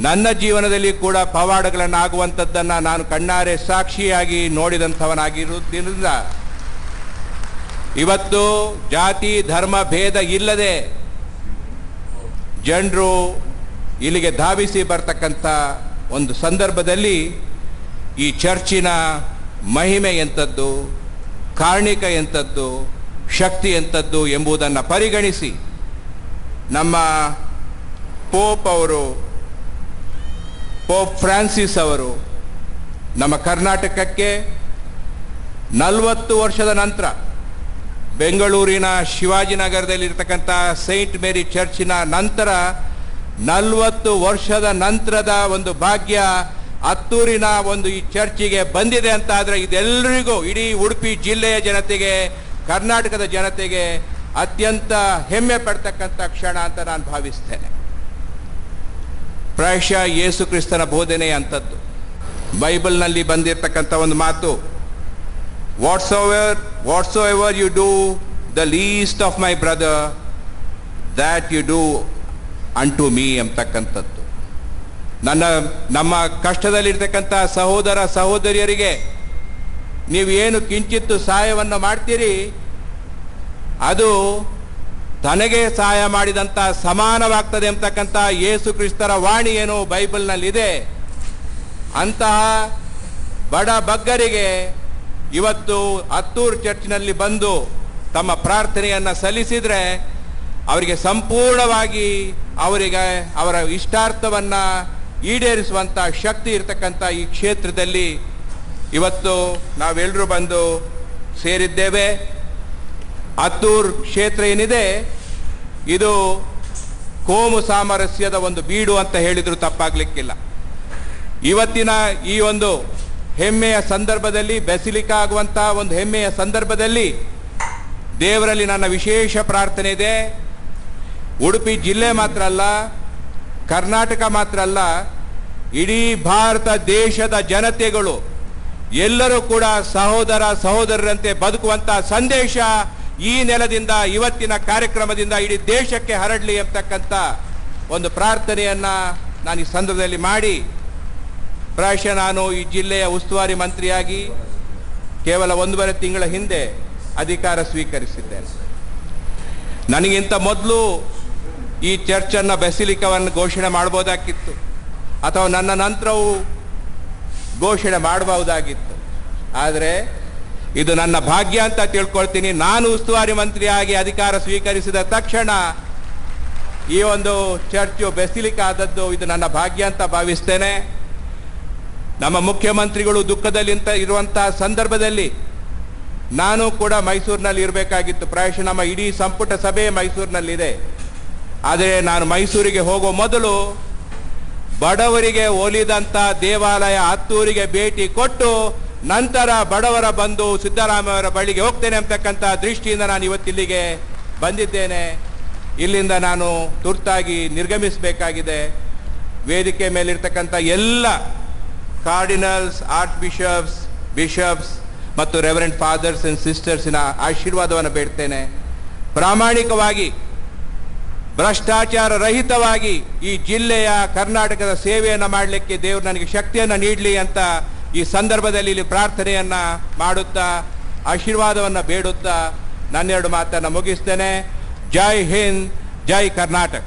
ನನ್ನ ಜೀವನದಲ್ಲಿ ಕೂಡ ಪವಾಡಗಳನ್ನಾಗುವಂಥದ್ದನ್ನು ನಾನು ಕಣ್ಣಾರೆ ಸಾಕ್ಷಿಯಾಗಿ ನೋಡಿದಂಥವನಾಗಿರುವುದರಿಂದ ಇವತ್ತು ಜಾತಿ ಧರ್ಮ ಭೇದ ಇಲ್ಲದೆ ಜನರು ಇಲ್ಲಿಗೆ ಧಾವಿಸಿ ಬರ್ತಕ್ಕಂಥ ಒಂದು ಸಂದರ್ಭದಲ್ಲಿ ಈ ಚರ್ಚಿನ ಮಹಿಮೆ ಎಂಥದ್ದು, ಕಾರಣಿಕ ಎಂಥದ್ದು, ಶಕ್ತಿ ಎಂಥದ್ದು ಎಂಬುದನ್ನು ಪರಿಗಣಿಸಿ ನಮ್ಮ ಪೋಪ್ ಫ್ರಾನ್ಸಿಸ್ ಅವರು ನಮ್ಮ ಕರ್ನಾಟಕಕ್ಕೆ 40 ವರ್ಷದ ನಂತರ ಬೆಂಗಳೂರಿನ ಶಿವಾಜಿನಗರದಲ್ಲಿರ್ತಕ್ಕಂಥ ಸೈಂಟ್ ಮೇರಿ ಚರ್ಚಿನ ನಂತರ 40 ವರ್ಷದ ನಂತರದ ಒಂದು ಭಾಗ್ಯ ಹತ್ತೂರಿನ ಒಂದು ಈ ಚರ್ಚಿಗೆ ಬಂದಿದೆ ಅಂತ ಆದರೆ ಇದೆಲ್ಲರಿಗೂ ಇಡೀ ಉಡುಪಿ ಜಿಲ್ಲೆಯ ಜನತೆಗೆ, ಕರ್ನಾಟಕದ ಜನತೆಗೆ ಅತ್ಯಂತ ಹೆಮ್ಮೆ ಪಡ್ತಕ್ಕಂಥ ಕ್ಷಣ ಅಂತ ನಾನು ಭಾವಿಸ್ತೇನೆ. ಪ್ರಾಯಶಃ ಯೇಸು ಕ್ರಿಸ್ತನ ಬೋಧನೆ ಅಂಥದ್ದು. ಬೈಬಲ್ನಲ್ಲಿ ಬಂದಿರತಕ್ಕಂಥ ಒಂದು ಮಾತು, whatsoever you do the least of my brother, that you do unto me ಅಂತಕ್ಕಂಥದ್ದು. ನಮ್ಮ ಕಷ್ಟದಲ್ಲಿರ್ತಕ್ಕಂಥ ಸಹೋದರ ಸಹೋದರಿಯರಿಗೆ ನೀವು ಏನು ಕಿಂಚಿತ್ತು ಸಹಾಯವನ್ನು ಮಾಡ್ತೀರಿ, ಅದು ತನಗೆ ಸಹಾಯ ಮಾಡಿದಂಥ ಸಮಾನವಾಗ್ತದೆ ಅಂತಕ್ಕಂಥ ಯೇಸು ಕ್ರಿಸ್ತರ ವಾಣಿ ಏನು ಬೈಬಲ್ನಲ್ಲಿದೆ. ಅಂತಹ ಬಡ ಬಗ್ಗರಿಗೆ ಇವತ್ತು ಹತ್ತೂರು ಚರ್ಚ್ನಲ್ಲಿ ಬಂದು ತಮ್ಮ ಪ್ರಾರ್ಥನೆಯನ್ನು ಸಲ್ಲಿಸಿದರೆ ಅವರಿಗೆ ಸಂಪೂರ್ಣವಾಗಿ ಅವರ ಇಷ್ಟಾರ್ಥವನ್ನು ಈಡೇರಿಸುವಂಥ ಶಕ್ತಿ ಇರತಕ್ಕಂಥ ಈ ಕ್ಷೇತ್ರದಲ್ಲಿ ಇವತ್ತು ನಾವೆಲ್ಲರೂ ಬಂದು ಸೇರಿದ್ದೇವೆ. ಹತ್ತೂರು ಕ್ಷೇತ್ರ ಏನಿದೆ ಇದು ಕೋಮು ಸಾಮರಸ್ಯದ ಒಂದು ಬೀಡು ಅಂತ ಹೇಳಿದರೂ ತಪ್ಪಾಗಲಿಕ್ಕಿಲ್ಲ. ಇವತ್ತಿನ ಈ ಒಂದು ಹೆಮ್ಮೆಯ ಸಂದರ್ಭದಲ್ಲಿ, ಬೆಸಿಲಿಕಾ ಆಗುವಂಥ ಒಂದು ಹೆಮ್ಮೆಯ ಸಂದರ್ಭದಲ್ಲಿ ದೇವರಲ್ಲಿ ನನ್ನ ವಿಶೇಷ ಪ್ರಾರ್ಥನೆ ಇದೆ. ಉಡುಪಿ ಜಿಲ್ಲೆ ಮಾತ್ರ ಅಲ್ಲ, ಕರ್ನಾಟಕ ಮಾತ್ರ ಅಲ್ಲ, ಇಡೀ ಭಾರತ ದೇಶದ ಜನತೆಗಳು ಎಲ್ಲರೂ ಕೂಡ ಸಹೋದರ ಸಹೋದರರಂತೆ ಬದುಕುವಂಥ ಸಂದೇಶ ಈ ನೆಲದಿಂದ, ಇವತ್ತಿನ ಕಾರ್ಯಕ್ರಮದಿಂದ ಇಡೀ ದೇಶಕ್ಕೆ ಹರಡಲಿ ಅಂತಕ್ಕಂಥ ಒಂದು ಪ್ರಾರ್ಥನೆಯನ್ನು ನಾನು ಈ ಸಂದರ್ಭದಲ್ಲಿ ಮಾಡಿ, ಪ್ರಾಯಶಃ ನಾನು ಈ ಜಿಲ್ಲೆಯ ಉಸ್ತುವಾರಿ ಮಂತ್ರಿಯಾಗಿ ಕೇವಲ 1.5 ತಿಂಗಳ ಹಿಂದೆ ಅಧಿಕಾರ ಸ್ವೀಕರಿಸಿದ್ದೇನೆ. ನನಗಿಂತ ಮೊದಲು ಈ ಚರ್ಚನ್ನು ಬೆಸಿಲಿಕವನ್ನು ಘೋಷಣೆ ಮಾಡ್ಬೋದಾಗಿತ್ತು, ಅಥವಾ ನನ್ನ ನಂತರವೂ ಘೋಷಣೆ ಮಾಡಬಹುದಾಗಿತ್ತು. ಆದರೆ ಇದು ನನ್ನ ಭಾಗ್ಯ ಅಂತ ತಿಳ್ಕೊಳ್ತೀನಿ. ನಾನು ಉಸ್ತುವಾರಿ ಮಂತ್ರಿಯಾಗಿ ಅಧಿಕಾರ ಸ್ವೀಕರಿಸಿದ ತಕ್ಷಣ ಈ ಒಂದು ಚರ್ಚು ಬೆಸಿಲಿಕಾ ಆದದ್ದು ಇದು ನನ್ನ ಭಾಗ್ಯ ಅಂತ ಭಾವಿಸ್ತೇನೆ. ನಮ್ಮ ಮುಖ್ಯಮಂತ್ರಿಗಳು ದುಃಖದಲ್ಲಿ ಇರುವಂತಹ ಸಂದರ್ಭದಲ್ಲಿ ನಾನು ಕೂಡ ಮೈಸೂರಿನಲ್ಲಿ ಇರಬೇಕಾಗಿತ್ತು. ಪ್ರಾಯಶಃ ನಮ್ಮ ಇಡೀ ಸಂಪುಟ ಸಭೆ ಮೈಸೂರಿನಲ್ಲಿದೆ. ಆದರೆ ನಾನು ಮೈಸೂರಿಗೆ ಹೋಗೋ ಮೊದಲು ಬಡವರಿಗೆ ಒಲಿದಂಥ ದೇವಾಲಯ ಹತ್ತೂರಿಗೆ ಭೇಟಿ ಕೊಟ್ಟು ನಂತರ ಬಡವರ ಬಂದು ಸಿದ್ದರಾಮಯ್ಯವರ ಬಳಿಗೆ ಹೋಗ್ತೇನೆ ಅಂತಕ್ಕಂಥ ದೃಷ್ಟಿಯಿಂದ ನಾನು ಇವತ್ತಿಲ್ಲಿಗೆ ಬಂದಿದ್ದೇನೆ. ಇಲ್ಲಿಂದ ನಾನು ತುರ್ತಾಗಿ ನಿರ್ಗಮಿಸಬೇಕಾಗಿದೆ. ವೇದಿಕೆ ಮೇಲಿರ್ತಕ್ಕಂಥ ಎಲ್ಲ ಕಾರ್ಡಿನಲ್ಸ್, ಆರ್ಚ್ ಬಿಷಪ್ಸ್ ಮತ್ತು ರೆವರೆಂಡ್ ಫಾದರ್ಸ್ ಅಂಡ್ ಸಿಸ್ಟರ್ಸಿನ ಆಶೀರ್ವಾದವನ್ನು ಬೇಡ್ತೇನೆ. ಪ್ರಾಮಾಣಿಕವಾಗಿ, ಭ್ರಷ್ಟಾಚಾರ ರಹಿತವಾಗಿ ಈ ಜಿಲ್ಲೆಯ, ಕರ್ನಾಟಕದ ಸೇವೆಯನ್ನು ಮಾಡಲಿಕ್ಕೆ ದೇವರು ನನಗೆ ಶಕ್ತಿಯನ್ನು ನೀಡಲಿ ಅಂತ ಈ ಸಂದರ್ಭದಲ್ಲಿ ಇಲ್ಲಿ ಪ್ರಾರ್ಥನೆಯನ್ನು ಮಾಡುತ್ತಾ, ಆಶೀರ್ವಾದವನ್ನು ಬೇಡುತ್ತಾ ನನ್ನೆರಡು ಮಾತನ್ನು ಮುಗಿಸ್ತೇನೆ. ಜೈ ಹಿಂದ್, ಜೈ ಕರ್ನಾಟಕ.